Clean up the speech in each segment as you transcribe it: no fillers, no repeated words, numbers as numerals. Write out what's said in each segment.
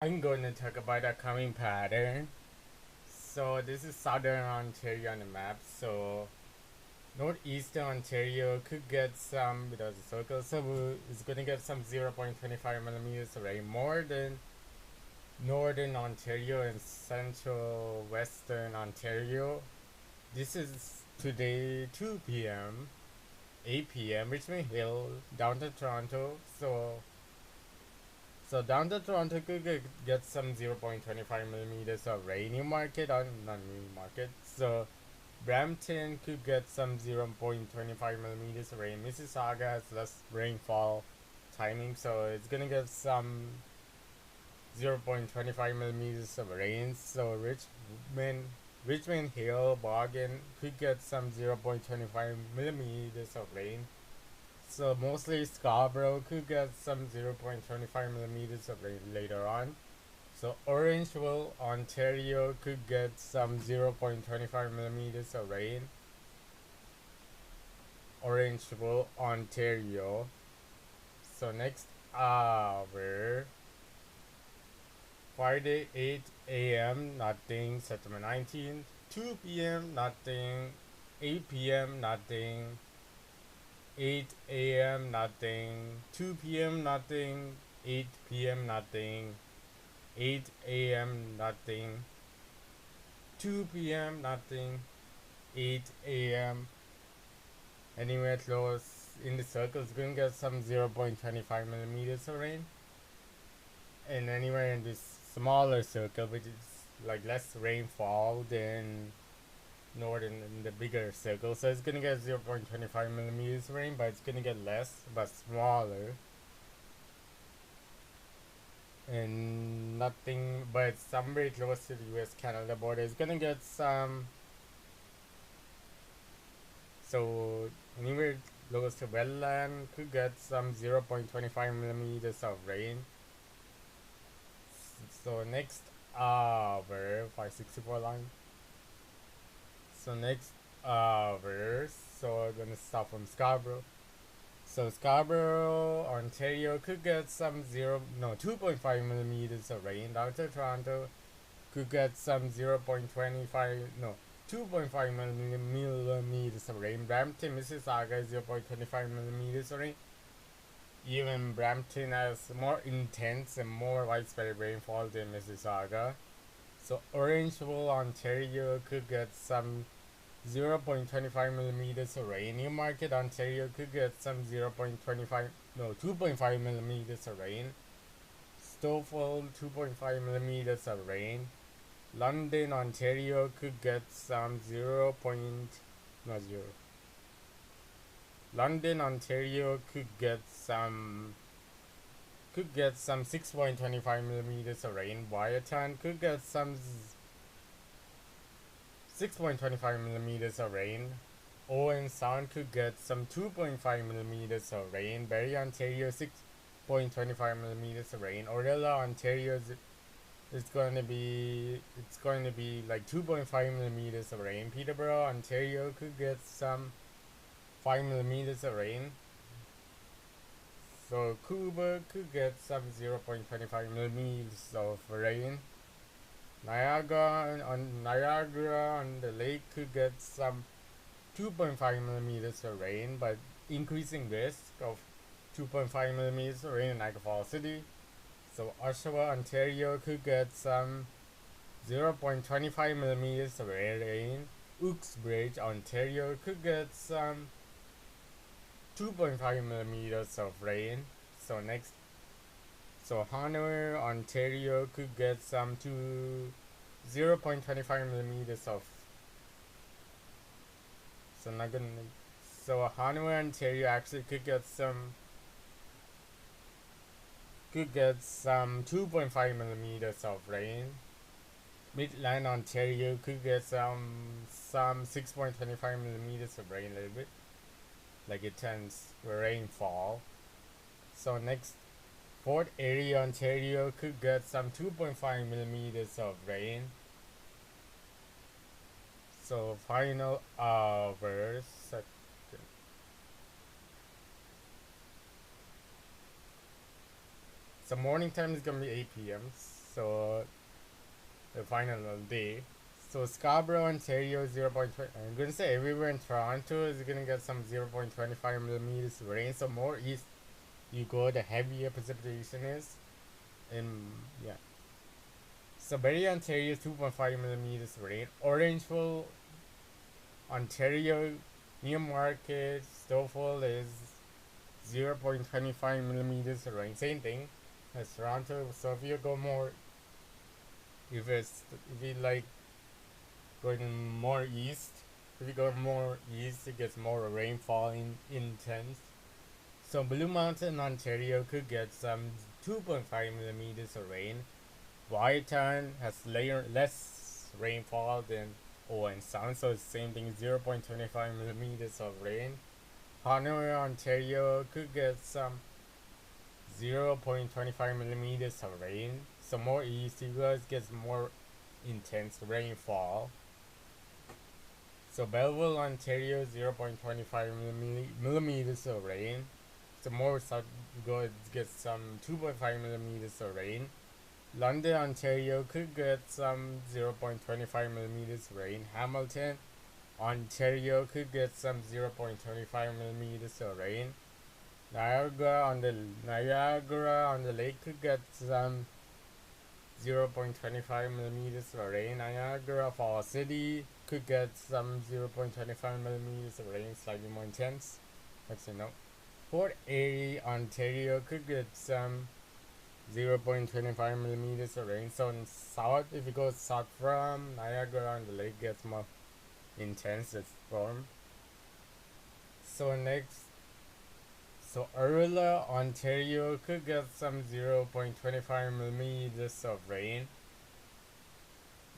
I'm going to talk about the coming pattern. So this is Southern Ontario on the map. So Northeastern Ontario could get some without the circle. So it's going to get some 0.25 millimeters of rain more than Northern Ontario and Central Western Ontario. This is today 2 p.m., 8 p.m. Richmond Hill, down to Toronto. So down to Toronto could get some 0.25 millimeters of rain. Newmarket on not Newmarket. So Brampton could get some 0.25 millimeters of rain. Mississauga has less rainfall timing, so it's gonna get some 0.25 millimeters of rain. So Richmond Hill, Bargain could get some 0.25 millimeters of rain. So mostly Scarborough could get some 0.25 millimeters of rain later on. So Orangeville, Ontario could get some 0.25 millimeters of rain. Orangeville, Ontario. So next hour, Friday 8 a.m. nothing. September 19th, 2 p.m. nothing. 8 p.m. nothing. 8 a.m. nothing. 2 p.m. nothing. 8 p.m. nothing. 8 a.m. nothing. 2 p.m. nothing. 8 a.m. Anywhere close in the circle is going to get some 0.25 millimeters of rain. And anywhere in this smaller circle, which is like less rainfall than northern in the bigger circle. So it's going to get 0.25 millimeters of rain, but it's going to get less, but smaller. And nothing, but somewhere close to the US Canada border is going to get some. So anywhere close to wetland could get some 0.25 millimeters of rain. So next hour, 564 line. So next hour, so I'm gonna start from Scarborough. So Scarborough, Ontario could get some 2.5 millimeters of rain. Down to Toronto could get some 0.25, no, 2.5 millimeters of rain. Brampton, Mississauga, 0.25 millimeters of rain. Even Brampton has more intense and more widespread rainfall than Mississauga. So Orangeville, Ontario could get some 0.25 millimeters of rain. Newmarket, Ontario could get some 0.25, no, 2.5 millimeters of rain. Stouffville, 2.5 millimeters of rain. London, Ontario could get some 0. Not 0. London, Ontario could get some 6.25 millimeters of rain. Wyerton could get some 6.25 millimeters of rain. Owen Sound could get some 2.5 millimeters of rain. Barrie, Ontario 6.25 millimeters of rain. Orella, Ontario it's going to be like 2.5 millimeters of rain. Peterborough, Ontario could get some 5 millimeters of rain. So Cuba could get some 0.25 millimeters of rain. Niagara on the lake could get some 2.5 millimeters of rain, but increasing risk of 2.5 millimeters of rain in Niagara Falls City. So Oshawa, Ontario could get some 0.25 millimeters of rain. Uxbridge, Ontario could get some 2.5 millimeters of rain. So Hanover, Ontario could get some 0.25 millimeters of. So not gonna. So Hanover, Ontario actually could get some 2.5 millimeters of rain. Midland, Ontario could get some 6.25 millimeters of rain a little bit, like it tends rainfall. So next, Fort Erie, Ontario could get some 2.5 millimeters of rain. So final hours. So morning time is gonna be 8 p.m. So the final day. So Scarborough, Ontario, 0.20. I'm gonna say everywhere in Toronto is gonna get some 0.25 millimeters rain. So more east you go, the heavier precipitation is. And yeah. So Barrie, Ontario, 2.5 millimeters rain. Orangeville, Ontario, Newmarket, Stouffville is 0.25 millimeters rain. Same thing as Toronto. So if you go more, if you like going more east, if you go more east, it gets more rainfall intense. So Blue Mountain, Ontario could get some 2.5 millimeters of rain. Whiteton has less rainfall than Owen Sound, so it's the same thing, 0.25 millimeters of rain. Honolulu, Ontario could get some 0.25 millimeters of rain. So more east, you guys get more intense rainfall. So Belleville, Ontario, 0.25 millimeters of rain. So more south, you go get some 2.5 millimeters of rain. London, Ontario could get some 0.25 millimeters rain. Hamilton, Ontario could get some 0.25 millimeters of rain. Niagara on the lake could get some 0.25 millimeters of rain. Niagara Falls City could get some 0.25 millimeters of rain, slightly more intense. Actually, no. Port Erie, Ontario could get some 0.25 millimeters of rain. So in south, if you go south from Niagara on the lake, gets more intense, the storm. So next, so Arula, Ontario could get some 0.25 millimeters of rain.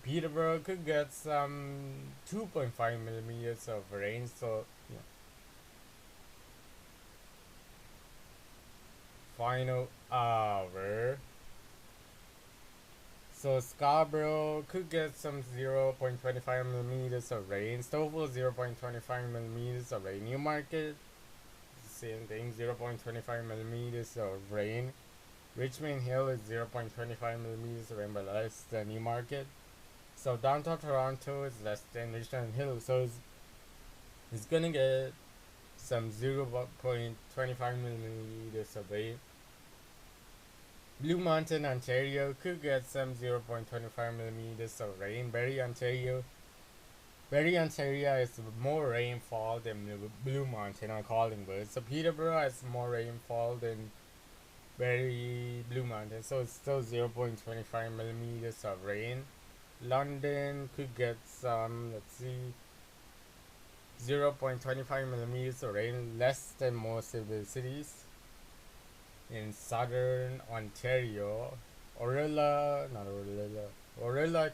Peterborough could get some 2.5 millimeters of rain. So yeah. Final hour. So Scarborough could get some 0.25 millimeters of rain. Stouffville 0.25 millimeters of rain. Newmarket, same thing, 0.25 millimeters of rain. Richmond Hill is 0.25 millimeters of rain, but less than Newmarket. So downtown Toronto is less than Richmond Hill, so it's gonna get some 0.25 millimeters of rain. Blue Mountain, Ontario could get some 0.25 millimeters of rain. Barrie, Ontario is more rainfall than Blue Mountain on Collingwood. So Peterborough has more rainfall than Blue Mountain. So it's still 0.25 millimeters of rain. London could get some, 0.25 millimeters of rain, less than most of the cities. In southern Ontario, Orilla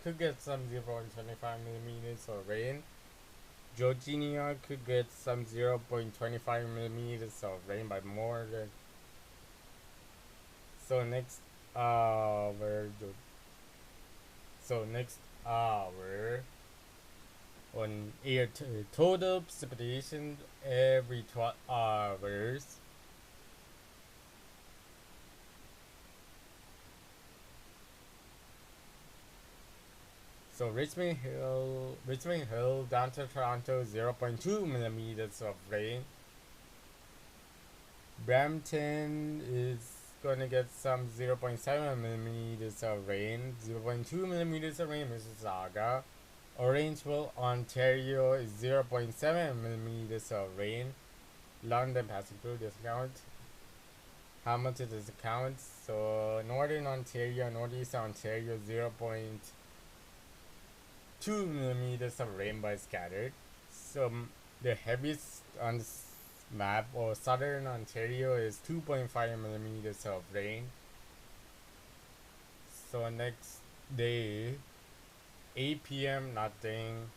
could get some 0.25 millimeters of rain. Georgia could get some 0.25 millimeters of rain, by more than. So next hour, on air total precipitation every 12 hours. So Richmond Hill, downtown Toronto, 0.2 millimeters of rain. Brampton is gonna get some 0.7 millimeters of rain. 0.2 millimeters of rain, Mississauga. Orangeville, Ontario is 0.7 millimeters of rain. London passing through this count. Hamilton does count. So Northern Ontario, Northeast Ontario, 0.2 millimeters of rain by scattered. So the heaviest on this map, or Southern Ontario, is 2.5 millimeters of rain. So next day, 8 p.m. nothing.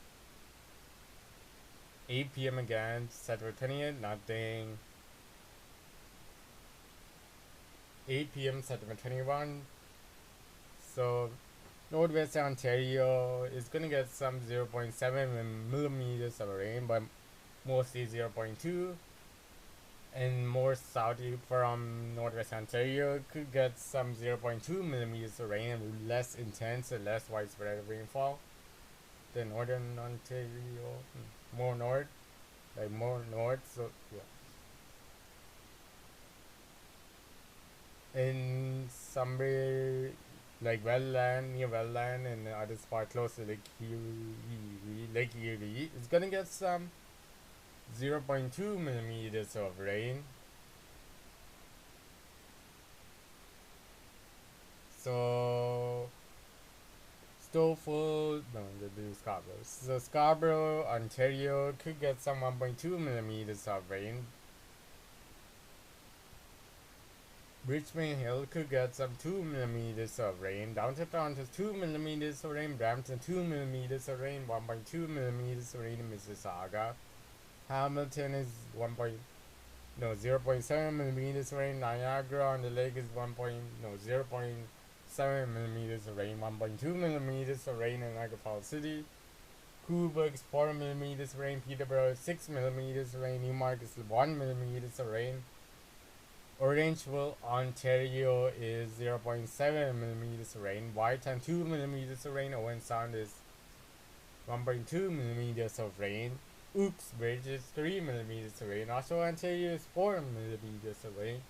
8 p.m. again, September 20th, nothing. 8 p.m. September 21. So Northwest Ontario is gonna get some 0.7 millimeters of rain, but mostly 0.2. And more southly from northwest Ontario could get some 0.2 millimeters of rain and less intense and less widespread rainfall than northern Ontario. More north, like more north, so yeah. In somewhere like wetland, near wetland, and other spot close to Lake Erie, it's gonna get some 0.2 millimeters of rain. So Stouffville, no, the Scarborough. So Scarborough, Ontario could get some 1.2 millimeters of rain. Richmond Hill could get some 2 millimeters of rain. Downtown Toronto 2 millimeters of rain. Brampton 2 millimeters of rain. 1.2 millimeters of rain in Mississauga. Hamilton is 0.7 millimeters of rain. Niagara on the Lake is 0.7 millimeters of rain. 1.2 millimeters of rain in Niagara Falls City. Cobourg is 4 millimeters of rain. Peterborough is 6 millimeters of rain. Newmarket is 1 millimeters of rain. Orangeville, Ontario is 0.7 millimeters of rain. Whitetown 2 millimeters of rain. Owen Sound is 1.2 millimeters of rain. Uxbridge is 3 millimeters of rain. Oshawa, Ontario is 4 millimeters of rain.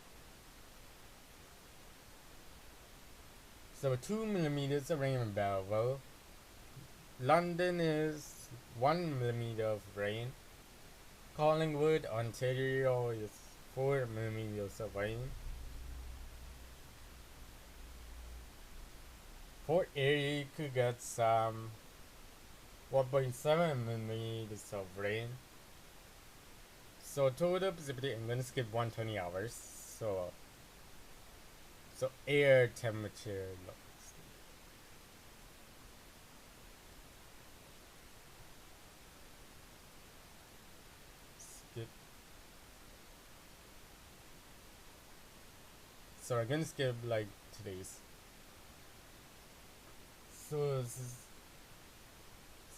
So 2 millimeters of rain in Belleville. London is 1 millimeter of rain. Collingwood, Ontario is 4 millimeters of rain. Fort Erie could get some 1.7 millimeters of rain. So total precipitation, I'm gonna skip 120 hours. So air temperature. Skip. So I'm gonna skip like today's.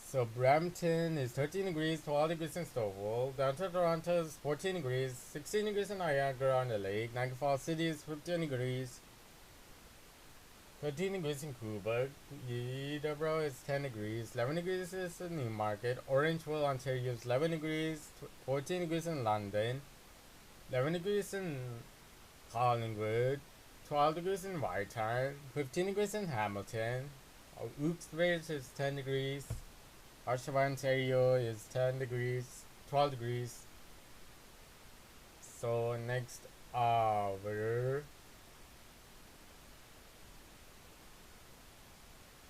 So Brampton is 13 degrees, 12 degrees in Stouffville. Downtown Toronto is 14 degrees, 16 degrees in Niagara on the Lake. Niagara Falls City is 15 degrees, 13 degrees in Cobourg. Peterborough is 10 degrees, 11 degrees is in Newmarket. Orangeville, Ontario is 11 degrees, 14 degrees in London, 11 degrees in Collingwood, 12 degrees in Whitetown, 15 degrees in Hamilton. Uxbridge is 10 degrees. Oshawa, Ontario is 10 degrees, 12 degrees. So next hour.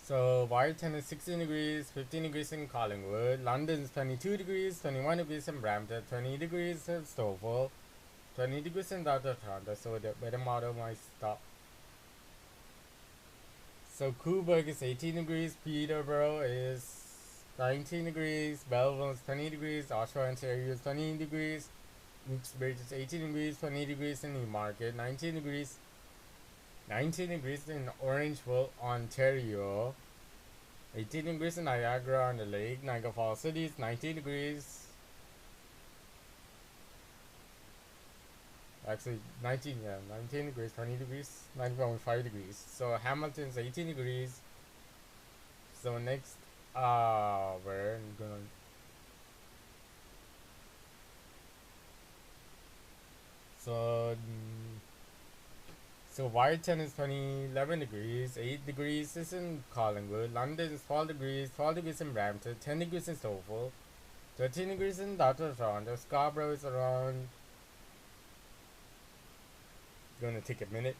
So Whitetown is 16 degrees, 15 degrees in Collingwood. London is 22 degrees, 21 degrees in Brampton, 20 degrees in Stouffville, 20 degrees in Downtown Toronto. So the weather model might stop. So Cobourg is 18 degrees, Peterborough is 19 degrees, Belleville is 20 degrees, Oshawa, Ontario is 20 degrees, Uxbridge is 18 degrees, 20 degrees in Newmarket, 19 degrees in Orangeville, Ontario, 18 degrees in Niagara on the Lake. Niagara Falls City is 19 degrees. Actually, 19 degrees, 20 degrees, 19.5 degrees. So Hamilton's 18 degrees. So next we're gonna so so Whitetown is 11 degrees, 8 degrees is in Collingwood, London is 12 degrees, 12 degrees in Brampton, 10 degrees in Stouffville, 13 degrees in Downtown Toronto. Scarborough is around, gonna take a minute.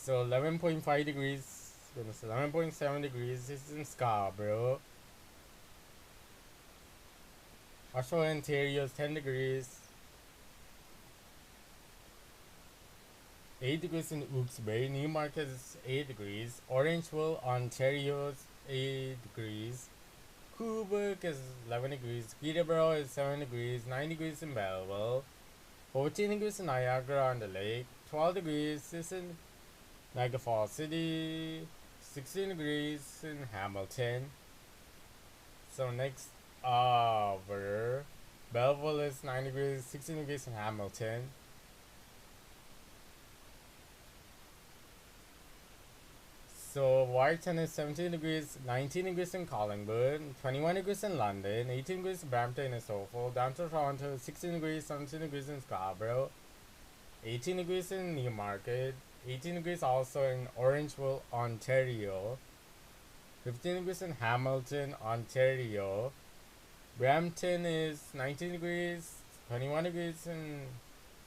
So 11.5 degrees, gonna say 11.7 degrees is in Scarborough. Oshawa, Ontario is 10 degrees. 8 degrees in Wilkes-Barre. Newmarket is 8 degrees. Orangeville, Ontario is 8 degrees. Quebec is 11 degrees. Peterborough is 7 degrees. 9 degrees in Belleville. 14 degrees in Niagara on the Lake. 12 degrees is in Niagara Falls City. 16 degrees in Hamilton. So next over Belleville is 9 degrees. 16 degrees in Hamilton. So Warrington is 17 degrees, 19 degrees in Collingwood, 21 degrees in London, 18 degrees in Brampton and Suffolk, down to Toronto, 16 degrees, 17 degrees in Scarborough, 18 degrees in Newmarket, 18 degrees also in Orangeville, Ontario, 15 degrees in Hamilton, Ontario, Brampton is 19 degrees, 21 degrees in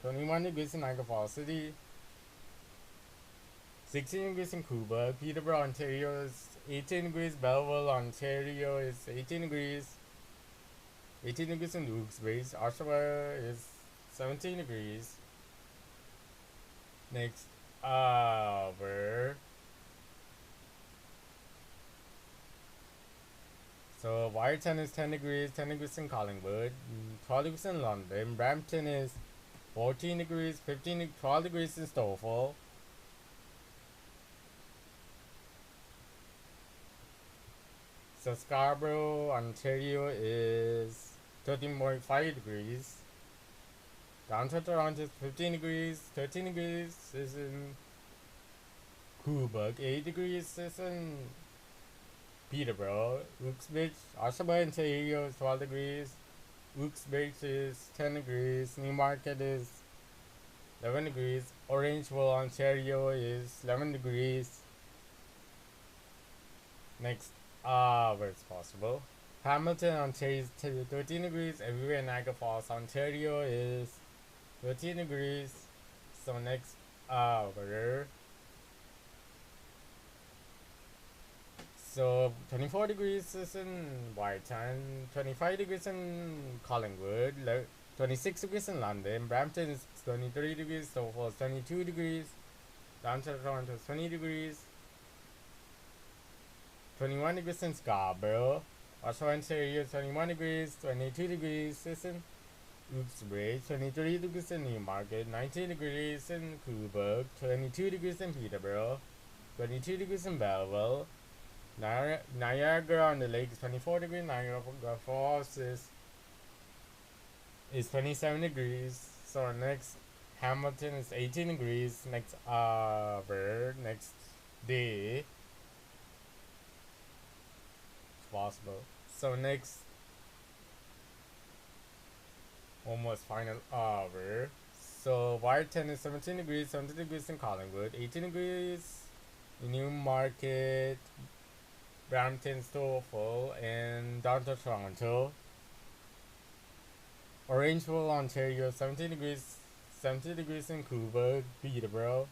21 degrees in Niagara Falls City, 16 degrees in Cuba. Peterborough, Ontario is 18 degrees. Belleville, Ontario is 18 degrees. 18 degrees in Wilkes-Barre. Oshawa is 17 degrees. Next, over. So Warrington is 10 degrees. 10 degrees in Collingwood. 12 degrees in London. Brampton is 14 degrees. 12 degrees in Suffolk. So Scarborough, Ontario is 13.5 degrees. Downtown Toronto is 15 degrees. 13 degrees is in Quebec. 8 degrees is in Peterborough. Wilkes-Barre, Oshawa, Ontario is 12 degrees. Wilkes-Barre is 10 degrees. Newmarket is 11 degrees. Orangeville, Ontario is 11 degrees. Next, where it's possible. Hamilton, Ontario is 13 degrees. Everywhere in Niagara Falls, Ontario is 13 degrees. So next, where? So 24 degrees is in Warrington, 25 degrees in Collingwood, 26 degrees in London. Brampton is 23 degrees. Suffolk is 22 degrees. Downtown Toronto is 20 degrees. 21 degrees in Scarborough. Oshawa, Ontario, 21 degrees, 22 degrees is in Wilkes-Barre, 23 degrees in Newmarket, 19 degrees in Quebec, 22 degrees in Peterborough, 22 degrees in Belleville, Niagara on the Lake is 24 degrees, Niagara Falls is 27 degrees. So next, Hamilton is 18 degrees. Next hour, next day. Possible. So next, almost final hour. So Warrington is 17 degrees, 17 degrees in Collingwood, 18 degrees in Newmarket, Brampton, Suffolk, and downtown Toronto. Orangeville, Ontario, 17 degrees in Quebec, Peterborough.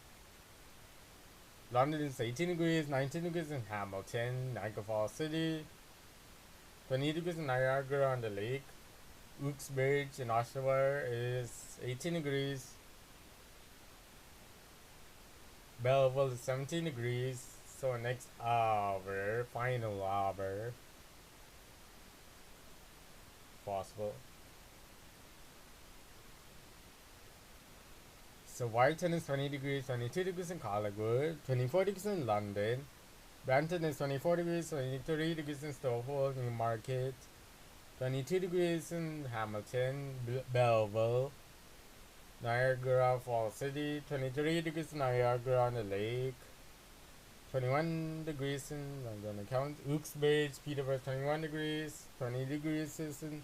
London is 18 degrees, 19 degrees in Hamilton, Niagara Falls City, 20 degrees in Niagara on the Lake. Wilkes-Barre in Oshawa is 18 degrees. Belleville is 17 degrees. So next hour, final hour, possible. So Warrington is 20 degrees, 22 degrees in Collingwood, 24 degrees in London. Brampton is 24 degrees, 23 degrees in Suffolk, Newmarket, 22 degrees in Hamilton, Belleville, Niagara Falls City, 23 degrees in Niagara on the Lake, 21 degrees in, I'm going to count, Wilkes-Barre, Peterborough, 21 degrees, 20 degrees is in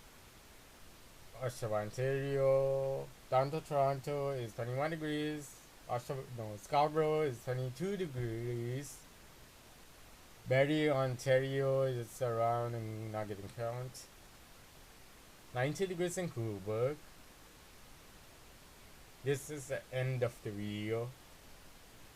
Oshawa, Ontario, downtown Toronto is 21 degrees, Scarborough is 22 degrees, Barrie, Ontario is around, I'm not getting count, 90 degrees in Quebec. This is the end of the video.